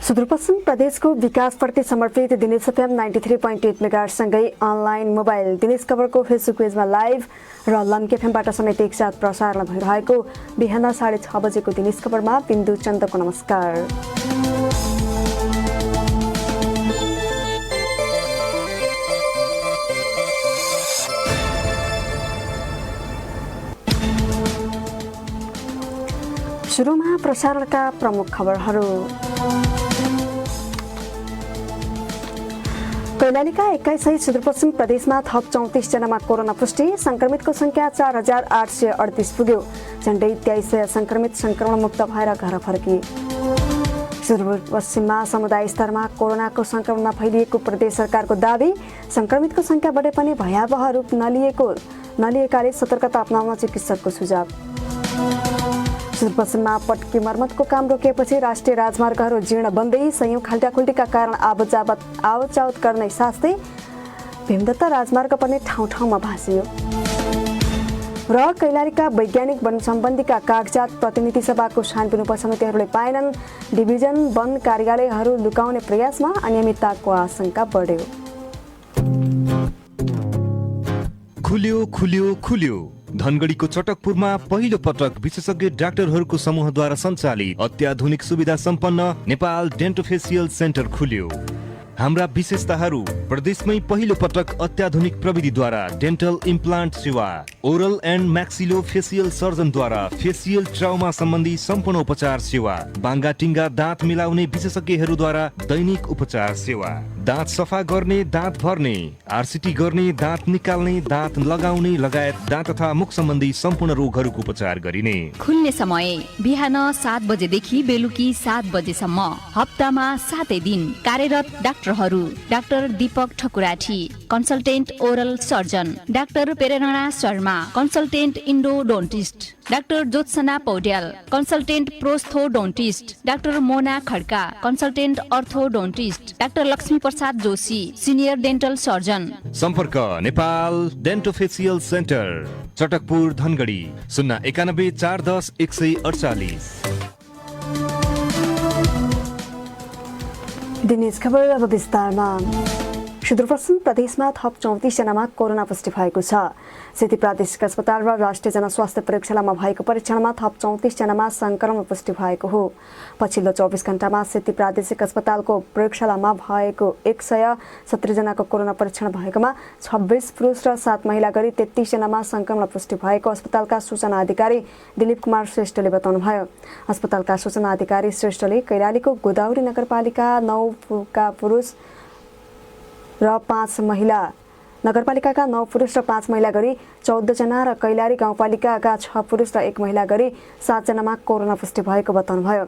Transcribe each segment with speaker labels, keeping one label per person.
Speaker 1: सुदूरपश्चिम प्रदेशको विकासप्रति समर्पित दिनेश एफएम 93.8 मेगाहर्जसँगै अनलाइन मोबाइल दिनेश खबरको फेसबुक पेजमा लाइभ र लम्की एफएमबाट समेत एकसाथ प्रसारण भइरहेको बिहान 6:30 बजेको दिनेश खबरमा बिन्दु चन्दको नमस्कार। सुरुमा प्रसारणका प्रमुख खबरहरू। कैलालीका 21 सहित सुदूरपश्चिम प्रदेशमा थप 34 जनामा कोरोना पुष्टि, संक्रमितको संख्या 4838 पुग्यो। झण्डै 2300 संक्रमित संक्रमण मुक्त भएर घर फर्के। सुदूरपश्चिममा समुदाय स्तरमा कोरोनाको संक्रमणमा फैलिएको प्रदेश सरकारको दावी, संक्रमितको संख्या बढे पनि भयावह रूप नलिएकाले सतर्कता अपनाउन चिकित्सकको सुझाव। सुदूरपश्चिममा पटकी मर्मतको काम रोकिएपछि राष्ट्रिय राजमार्गहरू जीर्ण बन्दै सयौं खाल्टाखुल्टीका कारण आवत गर्ने साथै भीमदत्ता राजमार्ग पनि ठाउँ ठाउँमा भासियो। र कैलालीका वैज्ञानिक वन सम्बन्धीका कागजात प्रतिनिधि सभाको छानबिन उपसमितिहरूले पाएनन्। डिभिजन वन कार्यालयहरू लुकाउने प्रयासमा अनियमितताको आशंका बढ्यो।
Speaker 2: खुल्यो धनगढीको चटकपुरमा पहिलो पटक विशेषज्ञ डाक्टरहरूको समूहद्वारा सञ्चालित अत्याधुनिक सुविधा सम्पन्न नेपाल डेन्टोफेसियल सेन्टर खुल्यो। हाम्रा विशेषताहरू: प्रदेशमै पहिलो पटक अत्याधुनिक प्रविधिद्वारा डेन्टल इम्प्लान्ट सेवा, ओरल एन्ड म्याक्सिलो फेसियल सर्जनद्वारा फेसियल ट्राउमा सम्बन्धी सम्पूर्ण उपचार सेवा, बाङ्गाटिङ्गा दाँत मिलाउने विशेषज्ञहरूद्वारा दैनिक उपचार सेवा, दाँत सफा गर्ने, दाँत भर्ने, आरसिटी गर्ने, दाँत निकाल्ने, दाँत लगाउने लगायत दाँत तथा मुख सम्बन्धी सम्पूर्ण रोगहरूको उपचार गरिने।
Speaker 3: खुल्ने समय बिहान 7 बजेदेखि बेलुकी 7 बजेसम्म, हप्तामा 7 दिन। कार्यरत डाक्टरहरू: doctor Deepak Thakurathi, consultant oral surgeon; doctor Prerna Sharma, consultant endodontist; doctor Jyotsna Paudyal, consultant prosthodontist; doctor Mona Khadka, consultant orthodontist; doctor Laxmi Prasad Joshi, senior dental surgeon.
Speaker 2: सम्पर्क नेपाल डेन्टोफेसियल सेन्टर, चटकपुर, धनगढी, 091 410 148।
Speaker 1: दिनेश खबर अब विस्तारमा। सुदूरपश्चिम प्रदेशमा थप 34 जनामा कोरोना पुष्टि भएको छ। सेती प्रादेशिक अस्पताल र राष्ट्रिय जनस्वास्थ्य प्रयोगशालामा भएको परीक्षणमा थप 34 जनामा संक्रमण पुष्टि भएको हो। पछिल्लो 24 घण्टामा सेती प्रादेशिक अस्पतालको प्रयोगशालामा भएको 170 जनाको कोरोना परीक्षण भएकोमा 26 पुरुष र 7 महिला गरी 33 जनामा संक्रमण पुष्टि भएको अस्पतालका सूचना अधिकारी दिलीप कुमार श्रेष्ठले बताउनुभयो। अस्पतालका सूचना अधिकारी श्रेष्ठले कैलालीको गोदावरी नगरपालिका 9 का पुरुष र 5 महिला, नगरपालिकाका 9 पुरुष र 5 महिला गरी 14 जना र कैलाली गाउँपालिकाका 6 पुरुष र 1 महिला गरी 7 जनामा कोरोना पुष्टि भएको बताउनुभयो।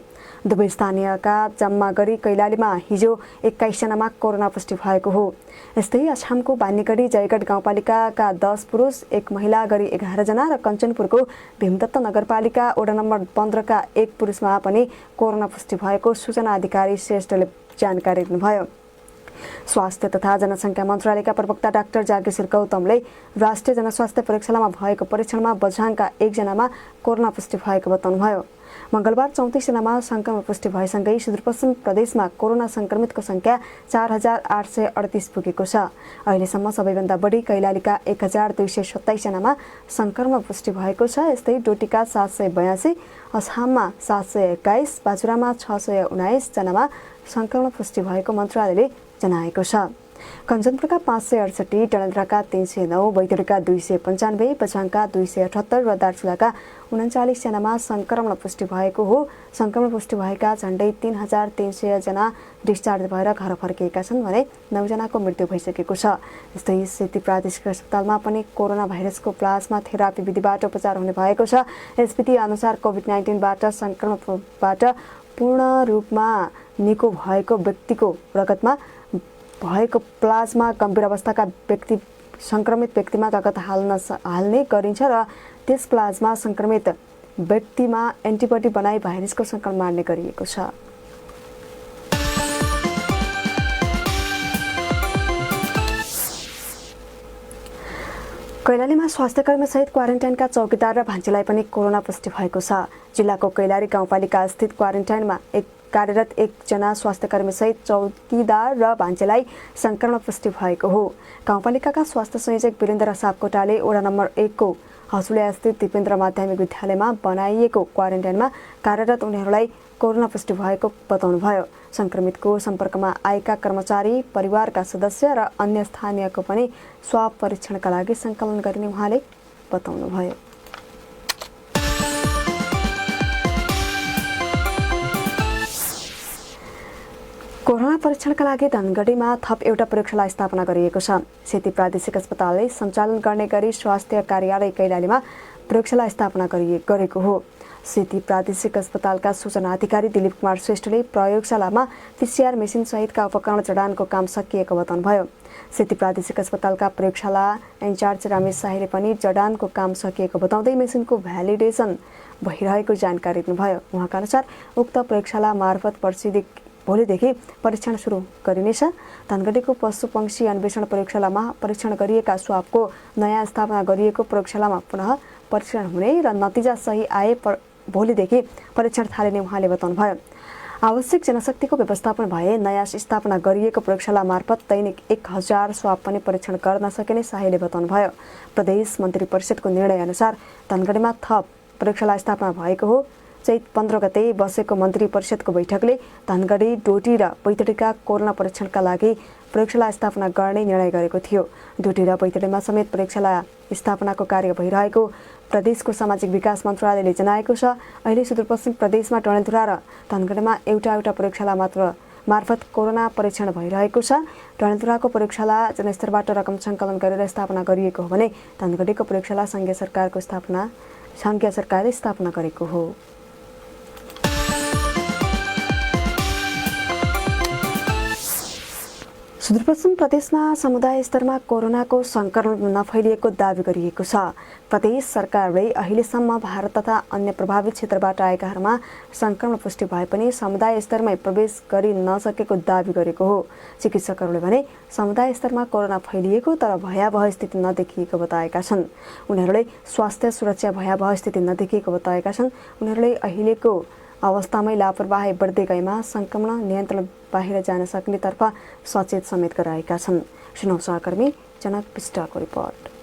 Speaker 1: दुवै स्थानीयका जम्मा गरी कैलालीमा हिजो 21 जनामा कोरोना पुष्टि भएको हो। यस्तै अछामको बानीगढी जयगढ गाउँपालिकाका 10 पुरुष 1 महिला गरी 11 जना र कञ्चनपुरको भीमदत्त नगरपालिका वडा नम्बर 15 का 1 पुरुषमा पनि कोरोना पुष्टि भएको सूचना अधिकारी श्रेष्ठले जानकारी दिनुभयो। स्वास्थ्य तथा जनसङ्ख्या मन्त्रालयका प्रवक्ता डाक्टर जागेश्वर गौतमले राष्ट्रिय जनस्वास्थ्य प्रयोगशालामा भएको परीक्षणमा बझाङका 1 जनामा कोरोना पुष्टि भएको बताउनुभयो। मंगलबार 34 जनामा संक्रमण पुष्टि भएसँगै सुदूरपश्चिम प्रदेशमा कोरोना संक्रमितको संख्या 4838 पुगेको छ। अहिलेसम्म सबैभन्दा बढी कैलालीका 1227 जनामा संक्रमण पुष्टि भएको छ। यस्तै डोटीका 782, अछाममा 721, बाजुरामा 619 जनामा संक्रमण पुष्टि भएको मन्त्रालयले जनाएको छ। कञ्चनपुरका 568, डडेलधुराका 309, बैतडीका 295, बझाङका 278 र दार्चुलाका 39 जनामा संक्रमण पुष्टि भएको हो। संक्रमण पुष्टि भएका झण्डै 3300 जना डिस्चार्ज भएर घर फर्किएका छन् भने 9 जनाको मृत्यु भइसकेको छ। यस्तै सेती प्रादेशिक अस्पतालमा पनि कोरोना भाइरसको प्लाज्मा थेरापी विधिबाट उपचार हुने भएको छ। यस विधि अनुसार कोभिड-19बाट संक्रमणबाट पूर्ण रूपमा निको भएको व्यक्तिको रगतमा भएको प्लाज्मा गम्भीर अवस्थाका संक्रमित व्यक्तिमा रगत हाल्ने गरिन्छ र त्यस प्लाज्मा संक्रमित व्यक्तिमा एन्टिबडी बनाई भाइरसको संक्रमण मार्ने गरिएको छ। कैलालीमा स्वास्थ्यकर्मी सहित क्वारेन्टाइनका चौकीदार र भान्जीलाई पनि कोरोना पुष्टि भएको छ। जिल्लाको कैलाली गाउँपालिका स्थित क्वारेन्टाइनमा कार्यरत एकजना स्वास्थ्यकर्मी सहित चौकीदार र भान्जीलाई संक्रमण पुष्टि भएको हो। गाउँपालिकाका स्वास्थ्य संयोजक वीरेन्द्र सापकोटाले वडा नम्बर 1 को हसुलिया स्थित दिपेन्द्र माध्यमिक विद्यालयमा बनाइएको क्वारेन्टाइनमा कार्यरत उनीहरूलाई कोरोना पुष्टि भएको बताउनुभयो। संक्रमितको सम्पर्कमा आएका कर्मचारी, परिवारका सदस्य र अन्य स्थानीयको पनि स्वाब परीक्षणका लागि सङ्कलन गरिने उहाँले बताउनुभयो। कोरोना परीक्षणका लागि धनगढीमा थप एउटा प्रयोगशाला स्थापना गरिएको छ। सेती प्रादेशिक अस्पतालले सञ्चालन गर्ने गरी स्वास्थ्य कार्यालय कैलालीमा प्रयोगशाला स्थापना गरेको हो। सेती प्रादेशिक अस्पतालका सूचना अधिकारी दिलीप कुमार श्रेष्ठले प्रयोगशालामा पीसीआर मेसिन सहितका उपकरण जडानको काम सकिएको बताउनुभयो। सेती प्रादेशिक अस्पतालका प्रयोगशाला इन्चार्ज रमेश शाहीले पनि जडानको काम सकिएको बताउँदै मेसिनको भ्यालिडेसन भइरहेको जानकारी दिनुभयो। उहाँका अनुसार उक्त प्रयोगशाला मार्फत भोलिदेखि परीक्षण सुरु गरिनेछ। धनगढीको पशु पंक्षी अन्वेषण प्रयोगशालामा परीक्षण गरिएका स्वाबको नयाँ स्थापना गरिएको प्रयोगशालामा पुनः परीक्षण हुने र नतिजा सही आए भोलिदेखि परीक्षण थालिने उहाँले बताउनुभयो। आवश्यक जनशक्तिको व्यवस्थापन भए नयाँ स्थापना गरिएको प्रयोगशाला मार्फत दैनिक 1000 स्वाब पनि परीक्षण गर्न सकिने शाहीले बताउनुभयो। प्रदेश मन्त्री परिषदको निर्णय अनुसार धनगढीमा थप प्रयोगशाला स्थापना भएको हो। चैत 15 गते बसेको मन्त्री परिषदको बैठकले धनगढी, डोटी र बैतडीका कोरोना परीक्षणका लागि प्रयोगशाला स्थापना गर्ने निर्णय गरेको थियो। डोटी र बैतडीमा समेत प्रयोगशाला स्थापनाको कार्य भइरहेको प्रदेशको सामाजिक विकास मन्त्रालयले जनाएको छ। अहिले सुदूरपश्चिम प्रदेशमा डडेलधुरा र धनगढीमा एउटा प्रयोगशाला मार्फत कोरोना परीक्षण भइरहेको छ। डडेलधुराको प्रयोगशाला जनस्तरबाट रकम सङ्कलन गरेर स्थापना गरिएको हो भने धनगढीको प्रयोगशाला सङ्घीय सरकारले स्थापना गरेको हो। सुदूरपश्चिम प्रदेशमा समुदाय स्तरमा कोरोनाको संक्रमण नफैलिएको दावी गरिएको छ। प्रदेश सरकारले अहिलेसम्म भारत तथा अन्य प्रभावित क्षेत्रबाट आएकाहरूमा संक्रमण पुष्टि भए पनि समुदाय स्तरमै प्रवेश गरि नसकेको दावी गरेको हो। चिकित्सकहरूले भने समुदाय स्तरमा कोरोना फैलिएको तर भयावह स्थिति नदेखिएको बताएका छन्। उनीहरूले स्वास्थ्य सुरक्षा भयावह स्थिति नदेखिएको बताएका छन्। उनीहरूले अहिलेको अवस्थामै लापरवाही बढ्दै गएमा संक्रमण नियन्त्रण बाहिर जान सक्नेतर्फ सचेत समेत गराएका छन्। सुनौ सहकर्मी जनक विष्टको रिपोर्ट।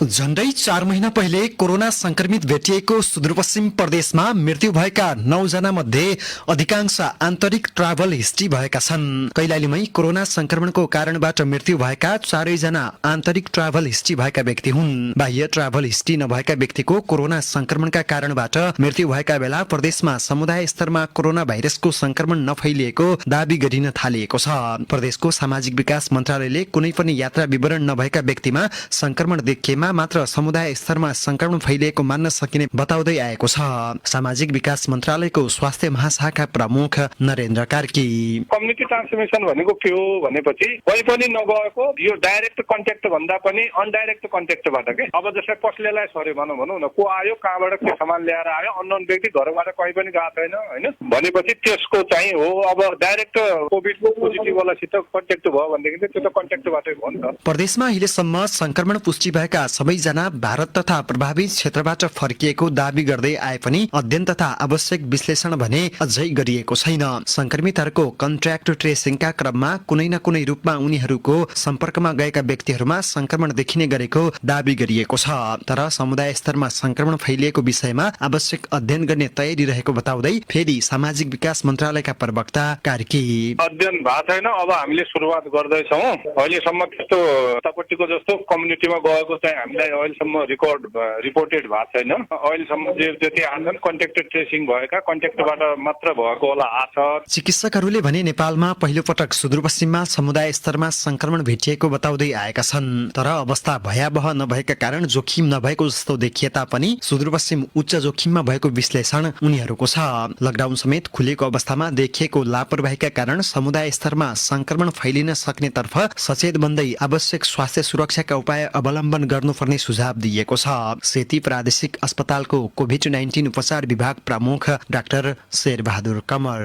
Speaker 4: झण्डै 4 महिना पहिले कोरोना संक्रमित भेटिएको सुदूरपश्चिम प्रदेशमा मृत्यु भएका 9 जना मध्ये अधिकांश आन्तरिक ट्राभल हिस्ट्री भएका छन्। कैलालीमै कोरोना संक्रमणको कारणबाट मृत्यु भएका 4 जना आन्तरिक ट्राभल हिस्ट्री भएका व्यक्ति हुन्। बाह्य ट्राभल हिस्ट्री नभएका व्यक्तिको कोरोना संक्रमणका कारणबाट मृत्यु भएका बेला प्रदेशमा समुदाय स्तरमा कोरोना भाइरसको संक्रमण नफैलिएको दावी गरिन थालिएको छ। प्रदेशको सामाजिक विकास मन्त्रालयले कुनै पनि यात्रा विवरण नभएका व्यक्तिमा संक्रमण देखिएमा मात्र समुदाय स्तरमा संक्रमण फैलिएको मान्न सकिने बताउँदै आएको छ। सामाजिक विकास मन्त्रालयको स्वास्थ्य महाशाखा प्रमुख नरेन्द्र कार्की
Speaker 5: कम्युनिटी ट्रान्समिसन भनेको के हो भनेपछि कोही पनि नगएको यो डाइरेक्ट कन्ट्याक्ट भन्दा पनि अनडाइरेक्ट कन्ट्याक्टबाट के। अब जस्तै कसलेलाई सर्यो भनौँ न, को आयो, कहाँबाट के सामान ल्याएर आयो, अननोन व्यक्ति घरबाट कहीँ पनि गएको छैन हैन भनेपछि त्यसको चाहिँ हो। अब डाइरेक्ट कोभिडको पोजिटिभ वालासित कन्ट्याक्ट भयो भनेदेखि त्यो त कन्ट्याक्टबाटै हो नि त।
Speaker 4: प्रदेशमा अहिलेसम्म संक्रमण पुष्टि भएका सबैजना भारत तथा प्रभावित क्षेत्रबाट फर्किएको दावी गर्दै आए पनि अध्ययन तथा आवश्यक विश्लेषण भने अझै गरिएको छैन। संक्रमितहरूको कन्ट्याक्ट ट्रेसिङका क्रममा कुनै न कुनै रूपमा उनीहरूको सम्पर्कमा गएका व्यक्तिहरूमा संक्रमण देखिने गरेको दावी गरिएको छ। तर समुदाय स्तरमा संक्रमण फैलिएको विषयमा आवश्यक अध्ययन गर्ने तयारी रहेको बताउँदै फेरि सामाजिक विकास मन्त्रालयका प्रवक्ता कार्की
Speaker 5: अध्ययन भएको छैन। अब हामीले सुरुवात गर्दैछौँ। अहिलेसम्म त्यस्तो तपट्टिको जस्तो कम्युनिटीमा गएको चाहिँ हामीलाई अहिलेसम्म रिपोर्टेड भएको छैन। अहिलेसम्म जति आछन् कन्ट्याक्ट ट्रेसिङ भएका कन्ट्याक्टबाट मात्र भएको होला आछ।
Speaker 4: चिकित्सकहरूले भने नेपालमा पहिलो पटक सुदूरपश्चिममा समुदाय स्तरमा संक्रमण भेटिएको बताउँदै आएका छन्। तर अवस्था भयावह नभएका कारण जोखिम नभएको जस्तो देखिए तापनि सुदूरपश्चिम उच्च जोखिममा भएको विश्लेषण उनीहरूको छ। लकडाउन समेत खुलेको अवस्थामा देखिएको लापरवाहीका कारण समुदाय स्तरमा संक्रमण फैलिन सक्नेतर्फ सचेत बन्दै आवश्यक स्वास्थ्य सुरक्षाका उपाय अवलम्बन गर्नुपर्ने सुझाव दिएको छ। सेती प्रादेशिक अस्पतालको कोभिड-19 उपचार विभाग प्रमुख डाक्टर शेरबहादुर कमर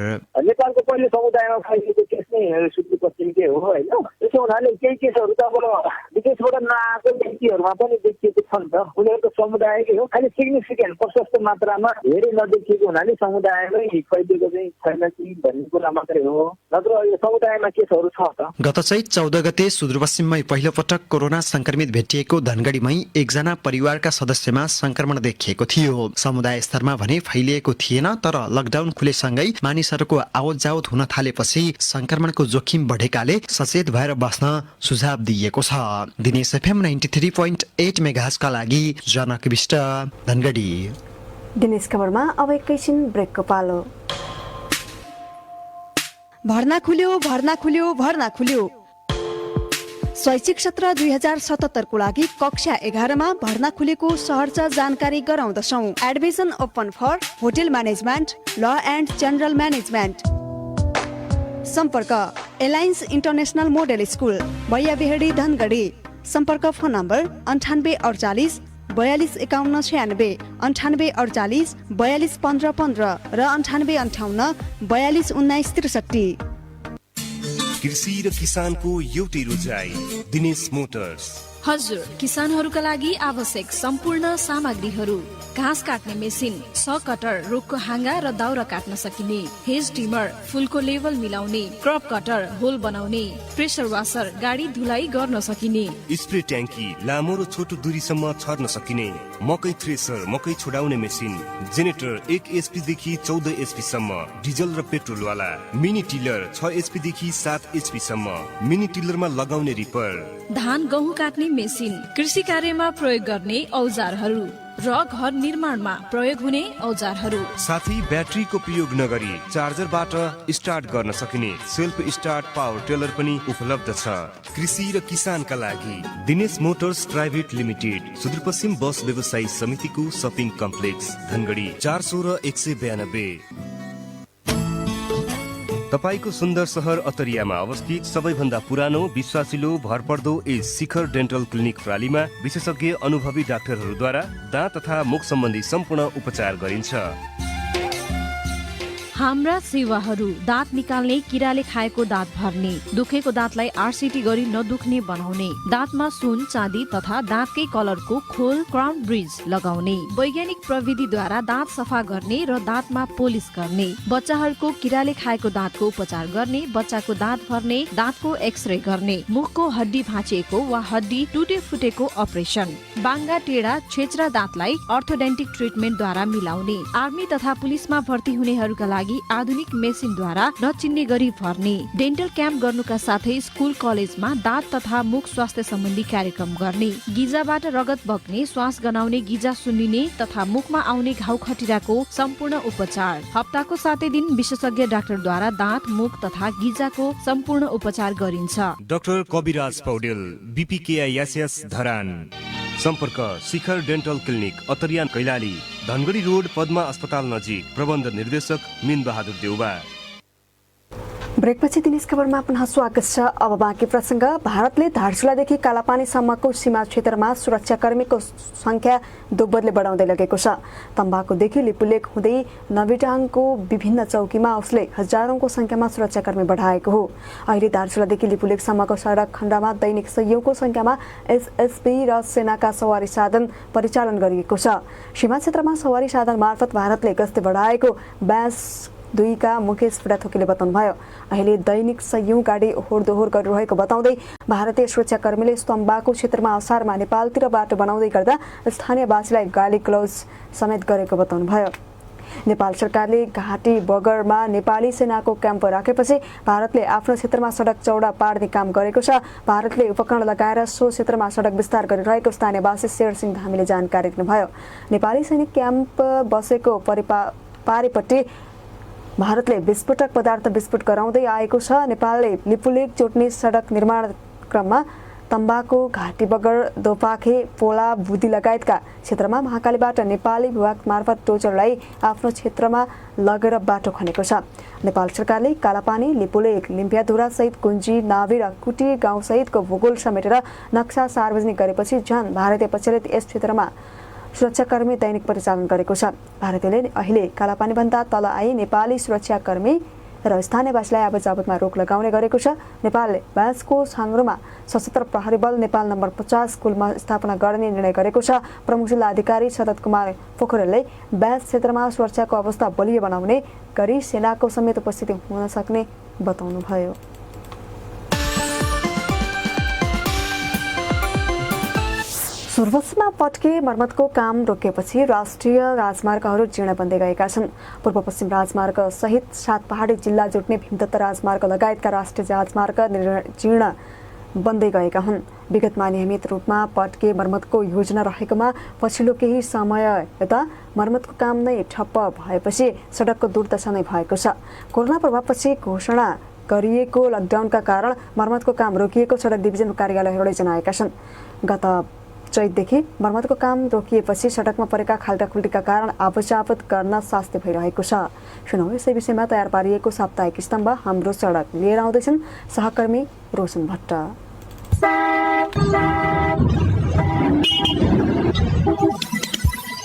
Speaker 6: नेपालको पहिले समुदायमा फैलिएको केस नै सुदूरपश्चिमकै हो होइन। त्यसो हुनाले केही केसहरू त अब विदेशबाट नआएको व्यक्तिहरूमा पनि देखिएको छ नि त, उनीहरूको समुदायकै हो। खालि सिग्निफिकेन्ट प्रशस्त मात्रामा धेरै नदेखिएको हुनाले समुदायमै फैलिएको चाहिँ छैन कि भन्ने कुरा मात्रै हो, नत्र यो समुदायमा केसहरू छ त।
Speaker 4: गत चैत 14 गते सुदूरपश्चिममै पहिलो पटक कोरोना संक्रमित भेटिएको धनगढीमै एकजना परिवारका सदस्यमा संक्रमण देखिएको थियो। समुदाय स्तरमा भने फैलिएको थिएन, तर लकडाउन खुलेसँगै मानिसहरूको आवत जावत हुन थालेपछि संक्रमणको जोखिम बढेकाले सचेत भएर बस्न सुझाव दिइएको छ। दिनेश एफएम 93.8 मेगाहर्जका लागि जनक विष्ट, धनगढी।
Speaker 1: दिनेश खबरमा अब एकैछिन ब्रेकको पालो।
Speaker 7: भर्ना खुल्यो। शैक्षिक सत्र 2077 को लागि कक्षा 11 मा भर्ना खुलेको सहर्ष जानकारी गराउँदछौँ। Admission open for hotel management, law and general management. सम्पर्क alliance international model school, Baiyabehadi, Dhangadhi. सम्पर्क फोन नम्बर 9848 42 51 96, 9848 42 15 15 र 9858 42 19 63।
Speaker 2: कृषि र किसानको एउटै रोजाइ, दिनेश मोटर्स।
Speaker 8: हजुर, किसानहरूका लागि आवश्यक सम्पूर्ण सामग्रीहरू, घाँस काट्ने मेसिन, स कटर, रुखको हाँगा र दाउरा काट्न सकिने, हेज टिमर, फुलको लेभल मिलाउने, क्रप कटर, होल बनाउने, प्रेसर वासर, गाडी धुलाई गर्न सकिने,
Speaker 2: स्प्रे ट्याङ्की, लामो र छोटो दूरीसम्म छर्न सकिने, मकै थ्रेसर, मकै छोडाउने मेसिन, जेनेरेटर 1 HP देखि 14 HP सम्म, डिजल र पेट्रोल वाला, मिनी टिलर 6 HP देखि 7 HP सम्म, मिनी टिलरमा लगाउने रिपर,
Speaker 8: धान गहुँ काट्ने मेसिन, कृषि कार्यमा प्रयोग गर्ने औजारहरू र घर निर्माणमा प्रयोग हुने औजारहरू,
Speaker 2: साथै ब्याट्रीको प्रयोग नगरी चार्जरबाट स्टार्ट गर्न सकिने सेल्फ स्टार्ट पावर टेलर पनि उपलब्ध छ। कृषि र किसानका लागि Dinesh motors private limited, Sudurpashchim bus व्यवसायी समितिको शपिङ कम्प्लेक्स, धनगढी 416 192। तपाईको सुन्दर सहर अतरियामा अवस्थित सबैभन्दा पुरानो, विश्वासिलो, भरपर्दो एज शिखर डेन्टल क्लिनिक प्रालीमा विशेषज्ञ अनुभवी डाक्टरहरूद्वारा दाँत तथा मुख सम्बन्धी सम्पूर्ण उपचार गरिन्छ।
Speaker 8: हाम्रा सेवाहरू: दाँत निकाल्ने, किराले खाएको दाँत भर्ने, दुखेको दाँतलाई RCT गरी नदुख्ने बनाउने, दाँतमा सुन, चाँदी तथा दाँतकै कलरको खोल क्राउन ब्रिज लगाउने, वैज्ञानिक प्रविधिद्वारा दाँत सफा गर्ने र दाँतमा पोलिस गर्ने, बच्चाहरूको किराले खाएको दाँतको उपचार गर्ने, बच्चाको दाँत भर्ने, दाँतको एक्सरे गर्ने, मुखको हड्डी भाँचिएको वा हड्डी टुटे फुटेको अपरेसन, बाङ्गा टेढा छेच्रा दाँतलाई अर्थोडेन्टिक ट्रिटमेन्टद्वारा मिलाउने, आर्मी तथा पुलिसमा भर्ती हुनेहरूका लागि आधुनिक मेसिनद्वारा नचिन्ने गरी भर्ने, डेन्टल क्याम्प गर्नुका साथै स्कुल कलेजमा दाँत तथा मुख स्वास्थ्य सम्बन्धी कार्यक्रम गर्ने, गिजाबाट रगत बग्ने, श्वास गनाउने, गिजा सुन्निने तथा मुखमा आउने घाउ खटिराको सम्पूर्ण उपचार। हप्ताको 7 दिन विशेषज्ञ डाक्टरद्वारा दाँत, मुख तथा गिजाको सम्पूर्ण उपचार गरिन्छ।
Speaker 2: Doctor Kabiraj Paudel, BPKISS Dharan. सम्पर्क शिखर डेन्टल क्लिनिक, अतरियान, कैलाली, धनगढी रोड, पद्मा अस्पताल नजिक। प्रबन्ध निर्देशक मीन बहादुर देउबा।
Speaker 1: ब्रेकपछि दिनेश खबरमा पुनः स्वागत छ। अब बाँकी प्रसङ्ग। भारतले धारचुलादेखि कालापानीसम्मको सीमा क्षेत्रमा सुरक्षाकर्मीको संख्या दोब्बरले बढाउँदै लगेको छ। तम्बाकुदेखि लिपुलेक हुँदै नबिटाङको विभिन्न चौकीमा उसले हजारौंको संख्यामा सुरक्षाकर्मी बढाएको हो। अहिले धारचुलादेखि लिपुलेकसम्मको सडक खण्डमा दैनिक सयौंको संख्यामा SSB र सेनाका सवारी साधन परिचालन गरिएको छ। सीमा क्षेत्रमा सवारी साधन मार्फत भारतले गस्ती बढाएको ब्यास 2 का मुकेश बुढाथोकीले बताउनुभयो। अहिले दैनिक सयौं गाडी ओहोरदोहोर गरिरहेको बताउँदै भारतीय सुरक्षाकर्मीले तम्बाकु क्षेत्रमा असारमा नेपालतिर बाटो बनाउँदै गर्दा स्थानीयवासीलाई गाली ग्लोज समेत गरेको बताउनुभयो। नेपाल सरकारले घाटी बगरमा नेपाली सेनाको क्याम्प राखेपछि भारतले आफ्नो क्षेत्रमा सडक चौडा पार्ने काम गरेको छ। भारतले उपकरण लगाएर सो क्षेत्रमा सडक विस्तार गरिरहेको स्थानीयवासी शेरसिंह धामीले जानकारी दिनुभयो। नेपाली सैनिक क्याम्प बसेको पारिपट्टि भारतले विस्फोटक पदार्थ विस्फोट गराउँदै आएको छ। नेपालले लिपुलेक जोड्ने सडक निर्माण क्रममा तम्बाकु, घाटी बगर, दोपाखे, पोला, बुदी लगायतका क्षेत्रमा महाकालीबाट नेपाली विभाग मार्फत डोजरलाई आफ्नो क्षेत्रमा लगेर बाटो खनेको छ। नेपाल सरकारले कालापानी, लिपुलेक, लिम्पियाधुरा सहित गुन्जी, नाभी र कुटी गाउँ सहितको भूगोल समेटेर नक्सा सार्वजनिक गरेपछि झन् भारतीय पक्षले यस क्षेत्रमा सुरक्षाकर्मी दैनिक परिचालन गरेको छ। भारतीयले अहिले कालापानीभन्दा तल आई नेपाली सुरक्षाकर्मी र स्थानीयवासीलाई आवतजावतमा रोक लगाउने गरेको छ। नेपालले बाँसको छाङ्रोमा सशस्त्र प्रहरी बल नेपाल नम्बर 50 कुलमा स्थापना गर्ने निर्णय गरेको छ। प्रमुख जिल्ला अधिकारी शरद कुमार पोखरेलले बाँस क्षेत्रमा सुरक्षाको अवस्था बलियो बनाउने गरी सेनाको समेत उपस्थिति हुन सक्ने बताउनुभयो। सुर्वसमा पटके मर्मतको काम रोकिएपछि राष्ट्रिय राजमार्गहरू जीर्ण बन्दै गएका छन्। पूर्व पश्चिम राजमार्ग सहित 7 पहाडी जिल्ला जोड्ने भीमदत्त राजमार्ग लगायतका राष्ट्रिय राजमार्ग जीर्ण बन्दै गएका हुन्। विगतमा नियमित रूपमा पटके मर्मतको योजना रहेकोमा पछिल्लो केही समय यता मर्मतको काम नै ठप्प भएपछि सडकको दुर्दशा नै भएको छ। कोरोना प्रभावपछि घोषणा गरिएको लकडाउनका कारण मर्मतको काम रोकिएको सडक डिभिजन कार्यालयहरूले जनाएका छन्। गत चैतदेखि मर्मतको काम रोकिएपछि सडकमा परेका खाल्टाखुल्टीका कारण आवतजावत गर्न सास्ती भइरहेको छ। सुनौ यसै विषयमा तयार पारिएको साप्ताहिक स्तम्भ हाम्रो सडक लिएर आउँदैछन् सहकर्मी रोशन भट्ट।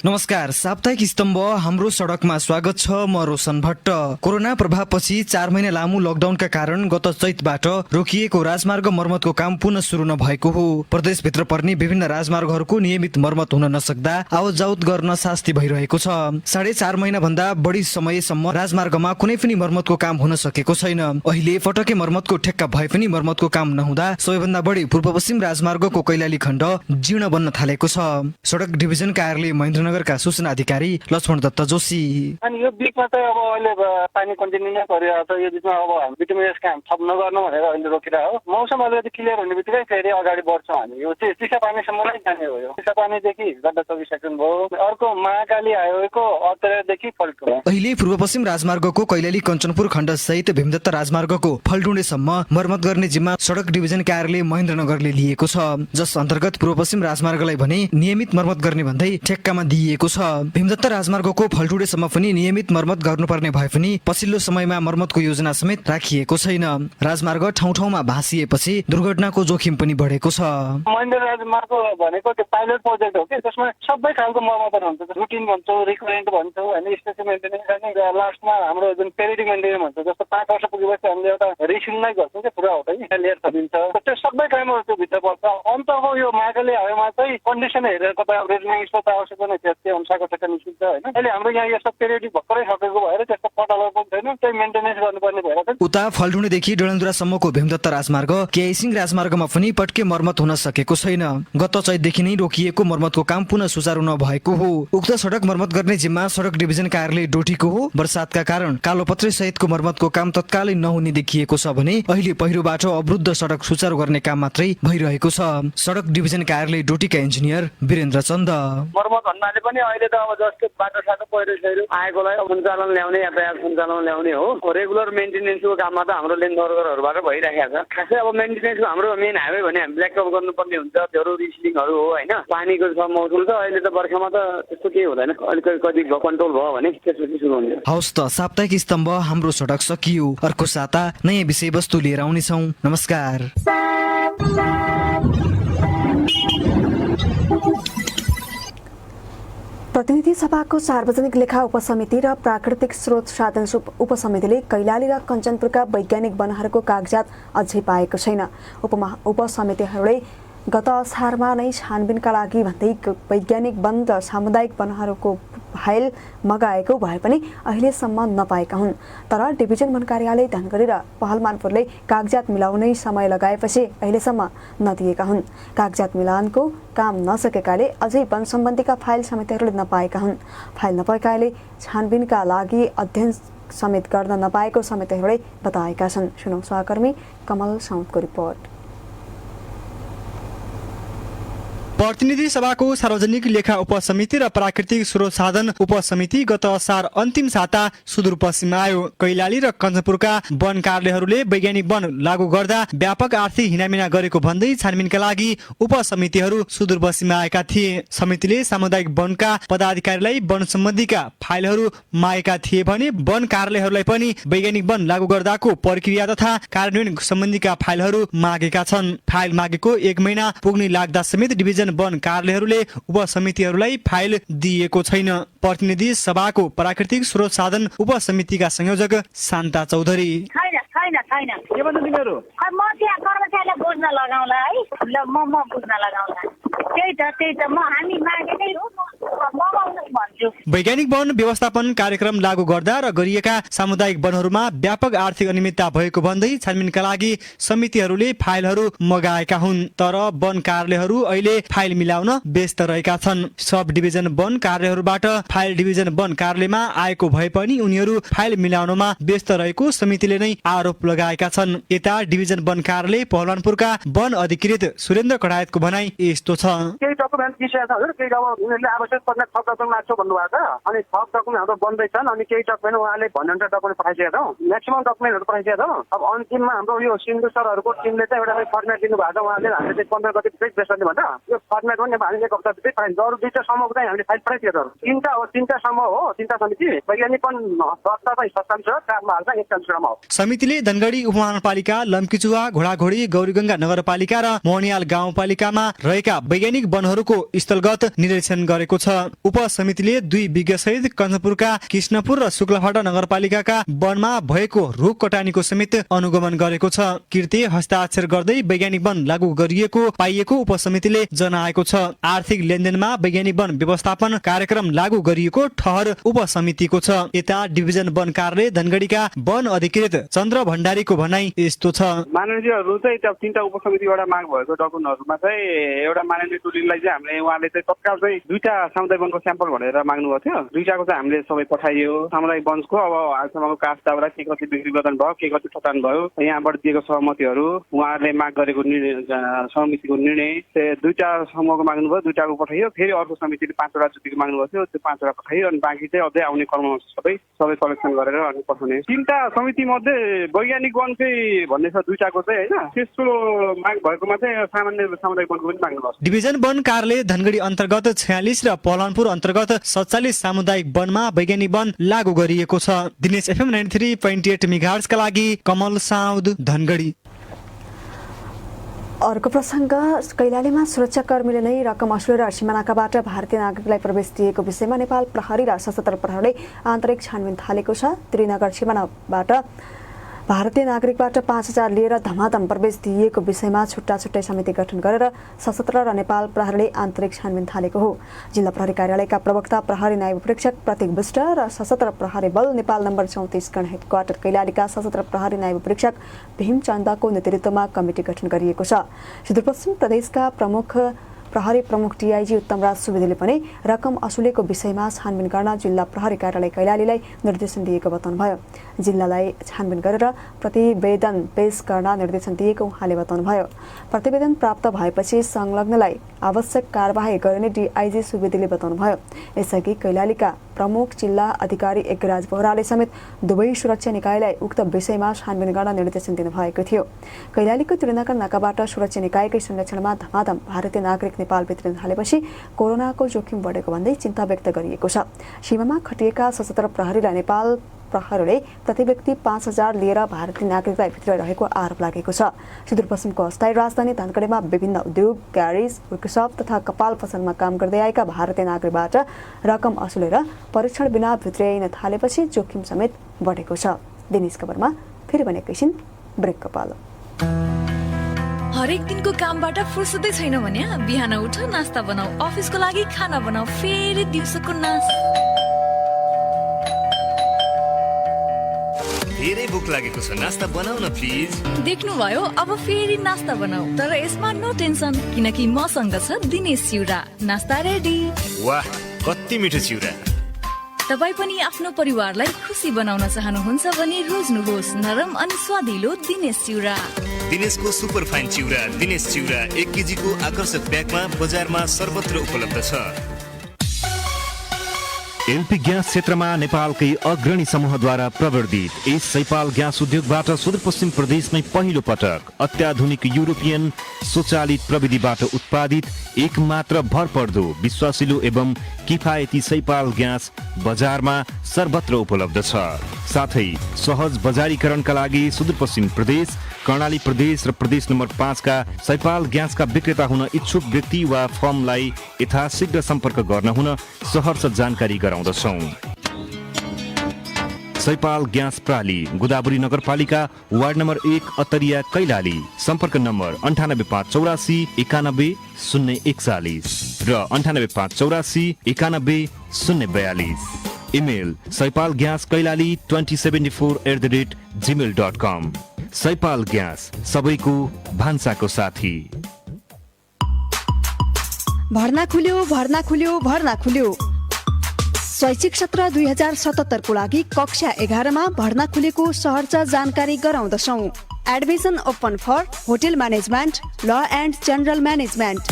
Speaker 4: नमस्कार, साप्ताहिक स्तम्भ हाम्रो सडकमा स्वागत छ। म रोशन भट्ट। कोरोना प्रभावपछि 4 महिना लामो लकडाउनका कारण गत चैतबाट रोकिएको राजमार्ग मर्मतको काम पुनः सुरु नभएको हो। प्रदेशभित्र पर्ने विभिन्न राजमार्गहरूको नियमित मर्मत हुन नसक्दा आवतजावत गर्न सास्ती भइरहेको छ। 4.5 महिना भन्दा बढी समयसम्म राजमार्गमा कुनै पनि मर्मतको काम हुन सकेको छैन। अहिले पटके मर्मतको ठेक्का भए पनि मर्मतको काम नहुँदा सबैभन्दा बढी पूर्व पश्चिम राजमार्गको कैलाली खण्ड जीर्ण बन्न थालेको छ। सडक डिभिजन कार्यालय महेन्द्रनगरका सूचना अधिकारी लक्ष्मण दत्त जोशी।
Speaker 6: अनि यो बिचमा चाहिँ अब अहिले पानी कन्टिन्यू नै परिरहेको छ। यो बिचमा अब हामी बिटुमिनेस काम थप नगर्नु भनेर अहिले रोकिरहेको हो। मौसम अलिकति क्लियर हुने बित्तिकै फेरि अगाडि बढ्छौँ हामी। यो चाहिँ चिसापानीसम्म नै जाने हो। यो चिसापानीदेखि गड्डा 24 सेकेन्ड भयो। अर्को महाकाली आयोको अत्तरदेखि फल्टो।
Speaker 4: अहिले पूर्व पश्चिम राजमार्गको कैलाली कञ्चनपुर खण्ड सहित भीमदत्त राजमार्गको फल्टुडेसम्म मर्मत गर्ने जिम्मा सडक डिभिजन कार्यालय महेन्द्रनगरले लिएको छ, जस अन्तर्गत पूर्व पश्चिम राजमार्गलाई भने नियमित मर्मत गर्ने भन्दै ठेक्कामा दिइएको छ। भीमदत्त राजमार्गको फल्टुडेसम्म पनि नियमित मर्मत गर्नुपर्ने भए पनि पछिल्लो समयमा मर्मतको योजना समेत राखिएको छैन। राजमार्ग ठाउँ ठाउँमा भाँसिएपछि दुर्घटनाको जोखिम पनि बढेको छ।
Speaker 6: महेन्द्र राजमार्ग भनेको त्यो पाइलट प्रोजेक्ट हो कि त्यसमा सबै खालको मर्मत हुन्छ। रुटिन भन्छौँ, रिकरेन्ट भन्छौँ होइन, स्टेसन मेन्टेनेन्स गर्ने लास्टमा हाम्रो जुन पेरिडिक मेन्टेनेन्स भन्छ, जस्तो 5 वर्ष पुगेपछि हामीले एउटा रिसिल नै गर्छौँ कि पुरा होटल लेयर थपिन्छ। त्यो सबै कामहरू त्यो भित्र पर्छ। अन्तको यो महाकाली हाइवेमा चाहिँ कन्डिसन हेरेर तपाईँ रेजनिङ स्पोर्ट आवश्यक पनि त्यो अनुसारको ठेक्का निस्किन्छ होइन। अहिले हाम्रो यहाँ यस्तो पेरिडिक भर्खरै सकेको भएर त्यस्तो पटालो पनि छैन, त्यही मेन्टेनेन्स गर्नुपर्ने भएर
Speaker 4: उता फल्टुडेदेखि डडेलधुरासम्मको भीमदत्त राजमार्ग केआइसिङ राजमार्गमा पनि पटके मर्मत हुन सकेको छैन। गत चैतदेखि नै रोकिएको मर्मतको काम पुनः सुचारू नभएको हो। उक्त सडक मर्मत गर्ने जिम्मा सडक डिभिजन कार्यालय डोटीको हो। वर्षातका कारण कालोपत्रे सहितको मर्मतको काम तत्कालै नहुने देखिएको छ भने अहिले पहिरोबाट अवरुद्ध सडक सुचारू गर्ने काम मात्रै भइरहेको छ। सडक डिभिजन कार्यालय डोटीका इन्जिनियर वीरेन्द्र चन्द।
Speaker 6: मर्मत भन्नाले पनि अहिले त अब जस्तो बाटो साटो पहिरो सहिरो आएकोलाई सञ्चालन ल्याउने, यातायात सञ्चालन ल्याउने हो। रेगुलर मेन्टेनेन्सको काममा त हाम्रो लेन वर्करहरूबाट भइरहेको छ। खासै अब मेन्टेनेन्सको हाम्रो मेन हाइवे भने हामी ब्ल्याकटप गर्नुपर्ने हुन्छ, त्योहरू रिसिलिङहरू हो होइन। पानीको मौसम छ अहिले त, वर्षमा त त्यस्तो केही हुँदैन। अलिकति कति कन्ट्रोल भयो भने त्यसपछि सुरु हुन्छ।
Speaker 4: हवस् त, साप्ताहिक स्तम्भ हाम्रो सडक सकियो। अर्को साता नयाँ विषयवस्तु लिएर आउनेछौँ। नमस्कार।
Speaker 1: प्रतिनिधि सभाको सार्वजनिक लेखा उपसमिति र प्राकृतिक स्रोत साधन उपसमितिले कैलाली र कञ्चनपुरका वैज्ञानिक वनहरूको कागजात अझै पाएको छैन। उपसमितिहरूले गत असारमा नै छानबिनका लागि भन्दै वैज्ञानिक वन र सामुदायिक वनहरूको फाइल मगाएको भए पनि अहिलेसम्म नपाएका हुन्। तर डिभिजन वन कार्यालय धनगढी र पहलमानपुरले कागजात मिलाउनै समय लगाएपछि अहिलेसम्म नदिएका हुन्। कागजात मिलानको काम नसकेकाले अझै वन सम्बन्धीका फाइल समितिहरूले नपाएका हुन्। फाइल नपाएकाले छानबिनका लागि अध्ययन समेत गर्न नपाएको समितिहरूले बताएका छन्। सुनौ सहकर्मी कमल साउदको रिपोर्ट।
Speaker 9: प्रतिनिधि सभाको सार्वजनिक लेखा उपसमिति र प्राकृतिक स्रोत साधन उपसमिति गत असार अन्तिम साता सुदूरपश्चिममा आयो। कैलाली र कञ्चनपुरका वन कार्यालयहरूले वैज्ञानिक वन लागू गर्दा व्यापक आर्थिक हिनामिना गरेको भन्दै छानबिनका लागि उपसमितिहरू सुदूरपश्चिममा आएका थिए। समितिले सामुदायिक वनका पदाधिकारीलाई वन सम्बन्धीका फाइलहरू मागेका थिए भने वन कार्यालयहरूलाई पनि वैज्ञानिक वन लागू गर्दाको प्रक्रिया तथा कार्यान्वयन सम्बन्धीका फाइलहरू मागेका छन्। फाइल मागेको 1 महिना पुग्ने लाग्दा समेत डिभिजन डिभिजन वन कार्यालयहरूले उपसमितिहरूलाई फाइल दिएको छैन। प्रतिनिधि सभाको प्राकृतिक स्रोत साधन उपसमितिका संयोजक शान्ता चौधरी
Speaker 6: छैन के भन्छ तिमीहरू? म त्यहाँ कर्मचारीलाई बुझ्न लगाउँला है, ल म बुझ्न लगाउँला। त्यही त हामी मागेकै हो, म भन्छु।
Speaker 9: वैज्ञानिक वन व्यवस्थापन कार्यक्रम लागू गर्दा र गरिएका सामुदायिक वनहरूमा व्यापक आर्थिक अनियमितता भएको भन्दै छानबिनका लागि समितिहरूले फाइलहरू मगाएका हुन्। तर वन कार्यालयहरू अहिले फाइल मिलाउन व्यस्त रहेका छन्। सब डिभिजन वन कार्यालयहरूबाट फाइल डिभिजन वन कार्यालयमा आएको भए पनि उनीहरू फाइल मिलाउनमा व्यस्त रहेको समितिले नै आरोप लगाएका छन्। यता डिभिजन वन कार्यालय पहलवानपुरका वन अधिकृत सुरेन्द्र कडायतको भनाई यस्तो छ।
Speaker 6: केही डकुमेन्ट विषय छ हजुर, केही अब उनीहरूले आवश्यक पर्ने थप डकुमेन्ट लाग्छ भन्नुभएको छ। अनि थप डकुमेन्ट हाम्रो बन्दैछन्। अनि केही डकुमेन्ट उहाँले भन्नुहुन्छ डकुमेन्ट पठाइसकेका छौँ, म्याक्सिमम डकुमेन्टहरू पठाइसकेका छौँ। अब अन्तिममा हाम्रो यो सिन्धु सरहरूको टिमले चाहिँ एउटा फर्मेट दिनुभएको छ। उहाँले हामीले चाहिँ 15 गते भित्रै बेस गर्ने भन्दा यो फर्मेट पनि हामीले एक हप्ता भित्रै पठाइन्छ। अरू 2टा समूहको चाहिँ हामीले फाइल पठाइसकेका छौँ। 3टा समूह हो, 3टा समिति वैज्ञानिक वन संस्था चाहिँ 47 हो, काममा हाल्छ 41 हो।
Speaker 9: समितिले धनगढी उपमहानगरपालिका, लम्कीचुवा, घोडाघोडी, गौरीगंगा नगरपालिका र मोहनियाल गाउँपालिकामा रहेका वैज्ञानिक वनहरूको स्थलगत निरीक्षण गरेको छ। उपसमितिले 2 विज्ञ सहित कञ्चनपुरका कृष्णपुर र शुक्लाफाटा नगरपालिकाका वनमा भएको रुख कटानीको समेत अनुगमन गरेको छ। कृत्य हस्ताक्षर गर्दै वैज्ञानिक वन लागू गरिएको पाइएको उपसमितिले जनाएको छ। आर्थिक लेनदेनमा वैज्ञानिक वन व्यवस्थापन कार्यक्रम लागू गरिएको ठहर उपसमितिको छ। यता डिभिजन वन कार्यालय धनगढीका वन अधिकृत चन्द्र भण्डारीको भनाई यस्तो छ।
Speaker 10: माननीयहरू चाहिँ 3टा उपसमितिबाट माग भएको डकुमेन्टहरूमा चाहिँ एउटा माननीय टोलीलाई चाहिँ हामीले उहाँले चाहिँ तत्काल चाहिँ 2टा सामुदायिक वनको स्याम्पल भनेर माग्नुभएको थियो। 2टाको चाहिँ हामीले सबै पठाइयो। सामुदायिक वनको अब आजसम्मको कास्ट दाउरा के कति बिक्री प्रदान भयो, के कति ठटान भयो, यहाँबाट दिएको सहमतिहरू, उहाँहरूले माग गरेको समितिको निर्णय, 2टा समूहको माग्नुभयो, 2टाको पठाइयो। फेरि अर्को समितिले 5वटा जतिको माग्नुभएको थियो, त्यो 5वटा पठाइयो। अनि बाँकी चाहिँ अझै आउने क्रममा सबै कलेक्सन गरेर अनि पठाउने। 3टा समिति मध्ये वैज्ञानिक वन चाहिँ भन्ने छ 2टाको चाहिँ होइन, त्यसको माग भएकोमा चाहिँ सामान्य सामुदायिक वनको पनि माग्नुभएको छ।
Speaker 9: डिभिजन वन कार्यालय धनगढी अन्तर्गत 46 र पहलवानपुर अन्तर्गत 47 सामुदायिक वनमा वैज्ञानिक वन लागू गरिएको छ। दिनेश FM 93.8 मेगाहर्जका लागि कमल साउद धनगढी।
Speaker 1: अर्को प्रसङ्ग, कैलालीमा सुरक्षाकर्मीले नै रकम असुलेर सिमानाकाबाट भारतीय नागरिकलाई प्रवेश दिएको विषयमा नेपाल प्रहरी र सशस्त्र प्रहरीले आन्तरिक छानबिन थालेको छ। त्रिनगर सिमानाबाट भारतीय नागरिकबाट 5,000 लिएर धमाधम प्रवेश दिएको विषयमा छुट्टा छुट्टै समिति गठन गरेर सशस्त्र र नेपाल प्रहरीले आन्तरिक छानबिन थालेको हो। जिल्ला प्रहरी कार्यालयका प्रवक्ता प्रहरी नायब प्रेक्षक प्रतीक विष्ट र सशस्त्र प्रहरी बल नेपाल नम्बर 34 गण हेडक्वार्टर कैलालीका सशस्त्र प्रहरी नायब प्रेक्षक भीम चन्दको नेतृत्वमा कमिटी गठन गरिएको छ। सुदूरपश्चिम प्रदेशका प्रहरी प्रमुख DIG उत्तमराज सुवेदीले पनि रकम असुलेको विषयमा छानबिन गर्न जिल्ला प्रहरी कार्यालय कैलालीलाई निर्देशन दिएको बताउनुभयो। जिल्लालाई छानबिन गरेर प्रतिवेदन पेश गर्न निर्देशन दिएको उहाँले बताउनुभयो। प्रतिवेदन प्राप्त भएपछि संलग्नलाई आवश्यक कारबाही गर्ने DIG सुवेदीले बताउनुभयो। यसअघि कैलालीका प्रमुख जिल्ला अधिकारी एकराज बोहराले समेत दुवै सुरक्षा निकायलाई उक्त विषयमा छानबिन गर्न निर्देशन दिनुभएको थियो। कैलालीको त्रिनगर नाकाबाट सुरक्षा निकायकै संरक्षणमा धमाधम भारतीय नागरिक नेपाल भित्रिन थालेपछि कोरोनाको जोखिम बढेको भन्दै चिन्ता व्यक्त गरिएको छ। सीमामा खटिएका सशस्त्र प्रहरीलाई नेपाल प्रहरीले प्रति व्यक्ति 5,000 लिएर भारतीय नागरिकलाई भित्राइरहेको आरोप लागेको छ। सुदूरपश्चिमको अस्थायी राजधानी धनगढीमा विभिन्न उद्योग, ग्यारेज, वर्कसप तथा कपाल पसलमा काम गर्दै आएका भारतीय नागरिकबाट रकम असुलेर परीक्षण बिना भित्राइन थालेपछि जोखिम समेत बढेको छ। दिनेश खबरमा फेरि भने एकैछिन ब्रेकको पालो।
Speaker 11: हरेक दिनको कामबाट फुर्सदै छैन भने बिहान उठ, नास्ता बनाऊ, अफिसको लागि खाना बनाऊ, फेरि दिउँसोको
Speaker 2: धेरै भोक लागेको छ, नास्ता बनाऊ न प्लिज।
Speaker 11: देख्नुभयो, अब फेरि नास्ता बनाऊ, तर यसमा नो टेन्सन किनकि मसँग छ दिनेश चिउरा। नास्ता रेडी।
Speaker 2: वाह, कति मिठो चिउरा।
Speaker 11: तपाईँ पनि आफ्नो परिवारलाई खुसी बनाउन चाहनुहुन्छ भने रोज्नुहोस् नरम अनि स्वादिलो दिनेश चिउरा।
Speaker 2: दिनेशको सुपर फाइन चिउरा, दिनेश चिउरा 1 केजीको आकर्षक ब्यागमा बजारमा सर्वत्र उपलब्ध छ। एलपी ग्यास क्षेत्रमा नेपालकै अग्रणी समूहद्वारा प्रवर्धित यस सैपाल ग्यास उद्योगबाट सुदूरपश्चिम प्रदेशमै पहिलो पटक अत्याधुनिक युरोपियन स्वचालित प्रविधिबाट उत्पादित एकमात्र भरपर्दो विश्वासिलो एवं किफायती सैपाल ग्यास बजारमा सर्वत्र उपलब्ध छ। साथै सहज बजारीकरणका लागि सुदूरपश्चिम प्रदेश, कर्णाली प्रदेश र प्रदेश नम्बर 5 का सैपाल ग्यासका विक्रेता हुन इच्छुक व्यक्ति वा फर्मलाई यथाशीघ्र सम्पर्क गर्न हुन सहर्ष जानकारी गराउँदछौँ। सैपाल ग्यास प्राली, गोदावरी नगरपालिका, वार्ड नम्बर 1 अत्तरिया, कैलाली। सम्पर्क नम्बर 98584 91 041 र 98584 91 042। Email saipalgaskailaly2074@gmail.com। सैपाल ग्यास, सबैको भान्साको साथी।
Speaker 7: भर्ना खुल्यो। शैक्षिक सत्र 2077 को लागि कक्षा 11 मा भर्ना खुलेको सहर्ष जानकारी गराउँदछौँ। Admission open for hotel management, law and general management.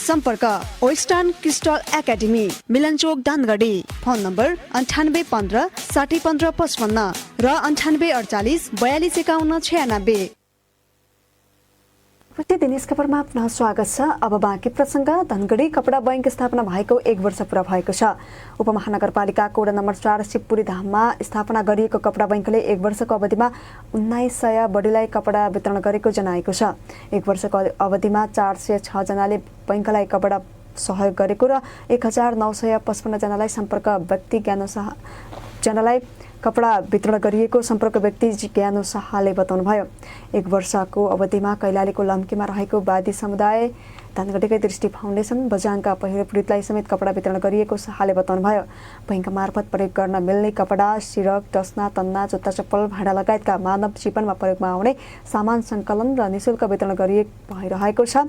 Speaker 7: सम्पर्क western crystal academy, Milanchok, Dhangadhi. Phone number 9815 6015 55 र 9848 4251 96।
Speaker 1: प्रतिदिन यस खबरमा पुनः स्वागत छ। अब बाँकी प्रसङ्ग। धनगढी कपडा बैंक स्थापना भएको 1 वर्ष पुरा भएको छ। उपमहानगरपालिकाको वडा नम्बर 4 शिवपुरी धाममा स्थापना गरिएको कपडा बैंकले 1 वर्षको अवधिमा 1900 बढीलाई कपडा वितरण गरेको जनाएको छ। 1 वर्षको अवधिमा 406 जनाले बैंकलाई कपडा सहयोग गरेको र 1955 जनालाई सम्पर्क व्यक्ति जनालाई कपडा वितरण गरिएको सम्पर्क व्यक्ति ज्ञानो शाहले बताउनुभयो। 1 वर्षको अवधिमा कैलालीको लम्कीमा रहेको वादी समुदाय, धनगढीकै दृष्टि फाउन्डेसन, बझाङका पहिरो पीडितलाई समेत कपडा वितरण गरिएको शाहले बताउनुभयो। बैंक मार्फत प्रयोग गर्न मिल्ने कपडा, सिरक, डस्ना, तन्ना, जुत्ता, चप्पल, भाँडा लगायतका मानव जीवनमा प्रयोगमा आउने सामान सङ्कलन र निःशुल्क वितरण भइरहेको छ।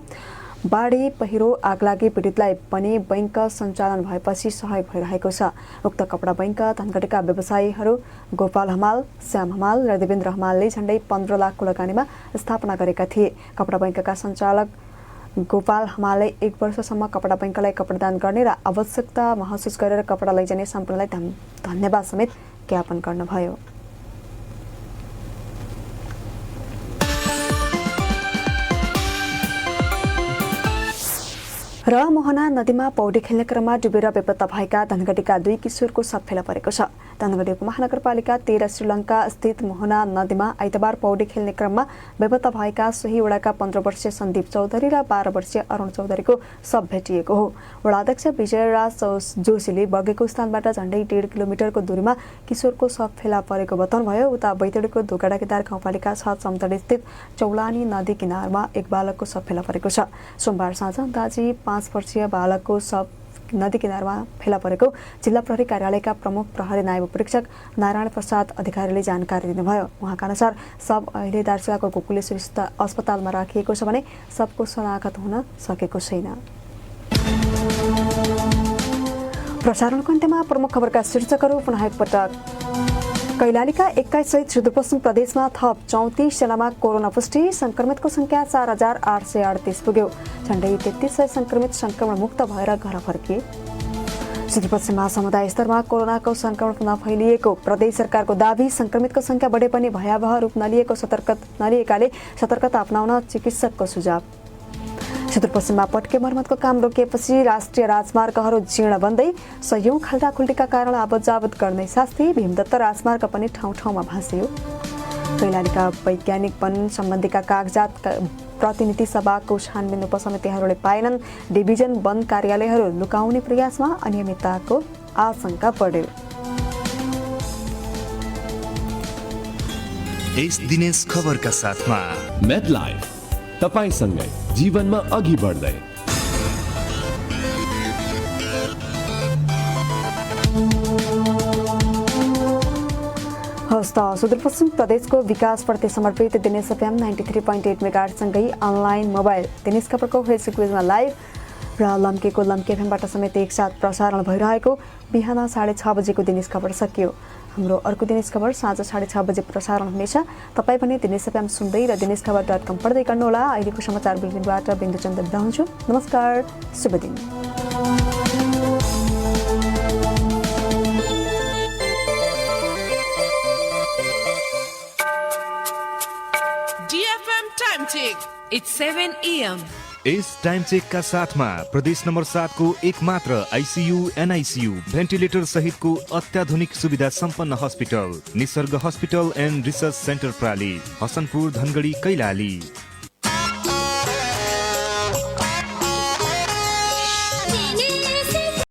Speaker 1: बाढी, पहिरो, आगलागी पीडितलाई पनि बैंक सञ्चालन भएपछि सहयोग भइरहेको छ। उक्त कपडा बैंक धनगढीका व्यवसायीहरू गोपाल हमाल, श्याम हमाल र देवेन्द्र हमालले झण्डै 15 लाखको लगानीमा स्थापना गरेका थिए। कपडा बैंकका सञ्चालक गोपाल हमालले 1 वर्षसम्म कपडा बैंकलाई कपडादान गर्ने र आवश्यकता महसुस गरेर कपडा लैजाने सम्पूर्णलाई धन्यवाद समेत ज्ञापन गर्नुभयो। र मोहना नदीमा पौडी खेल्ने क्रममा डुबेर बेपत्ता भएका धनगढीका 2 किशोरको शव फेला परेको छ। धनगढी उपमहानगरपालिका 13 श्रीलङ्का स्थित मोहना नदीमा आइतबार पौडी खेल्ने क्रममा बेपत्ता भएका सोही वडाका 15 वर्षीय सन्दीप चौधरी र 12 वर्षीय अरुण चौधरीको शव भेटिएको हो। वडाध्यक्ष विजयराज जोशीले बगेको स्थानबाट झण्डै 1.5 किलोमिटरको दूरीमा किशोरको शव फेला परेको बताउनुभयो। उता बैतडीको धोगाडाकेदार गाउँपालिका 7 चम्तडी स्थित चौलानी नदी किनारमा एक बालकको शव फेला परेको छ। सोमबार साँझ दाजी 5 वर्षीय बालकको शव नदी किनारमा फेला परेको जिल्ला प्रहरी कार्यालयका प्रमुख प्रहरी नायब परीक्षक नारायण प्रसाद अधिकारीले जानकारी दिनुभयो। उहाँका अनुसार शव अहिले दार्चुलाको गोकुलेश्वर अस्पतालमा राखिएको छ भने शवको शनाखत हुन सकेको छैन। प्रसारणको अन्त्यमा प्रमुख खबरका शीर्षकहरू पुनः एकपटक। कैलालीका 21 सहित सुदूरपश्चिम प्रदेशमा थप 34 जनामा कोरोना पुष्टि, संक्रमितको संख्या 4838 पुग्यो। झण्डै 3300 संक्रमित संक्रमण मुक्त भएर घर फर्किए। सुदूरपश्चिममा समुदाय स्तरमा कोरोनाको संक्रमण पुनः फैलिएको प्रदेश सरकारको दाबी, संक्रमितको संख्या बढे पनि भयावह रूप नलिएकाले सतर्कता अपनाउन चिकित्सकको सुझाव। सुदूरपश्चिममा पटके मर्मतको काम रोकिएपछि राष्ट्रिय राजमार्गहरू जीर्ण बन्दै, सयौं खाल्टाखुल्टीका कारण आवतजावत गर्ने शास्ति, भीमदत्त राजमार्ग पनि ठाउँ ठाउँमा भाँसियो। कैलालीका वैज्ञानिक वन सम्बन्धीका कागजात प्रतिनिधि सभाको छानबिन उपसमितिहरूले पाएनन्। डिभिजन वन कार्यालयहरू लुकाउने प्रयासमा अनियमितताको आशंका बढ्यो।
Speaker 2: यस दिनेश खबरका साथमा
Speaker 12: मेडलाइफ, तपाईसँगै जीवनमा अघि बढ्दै।
Speaker 1: हस्त सुदूरपश्चिम प्रदेशको विकासप्रति समर्पित दिनेश एफएम 93.8 मेगाहर्जसँगै अनलाइन मोबाइल दिनेश खबरको फेसबुक पेजमा लाइभ र लम्केको लम्के एफएमबाट समेत एकसाथ प्रसारण भइरहेको बिहान 6:30 बजेको दिनेश खबर सकियो। हाम्रो अर्को दिनेश खबर साँझ 6:30 बजे प्रसारण हुनेछ। तपाईँ पनि दिनेश एफएम सुन्दै र दिनेशखबर.com पढ्दै गर्नुहोला। अहिलेको समाचार बुलेटिनबाट बिन्दुचन्द्र बिदा हुन्छु। नमस्कार, शुभ दिन।
Speaker 13: check. It's 7 a.m.
Speaker 2: Is time check का साथमा प्रदेश नम्बर 7 को एक मात्र आइसियू एनआइसियू भेन्टिलेटर सहितको अत्याधुनिक सुविधा सम्पन्न hospital Nisarg hospital and research centre प्राली हसनपुर धनगढी कैलाली।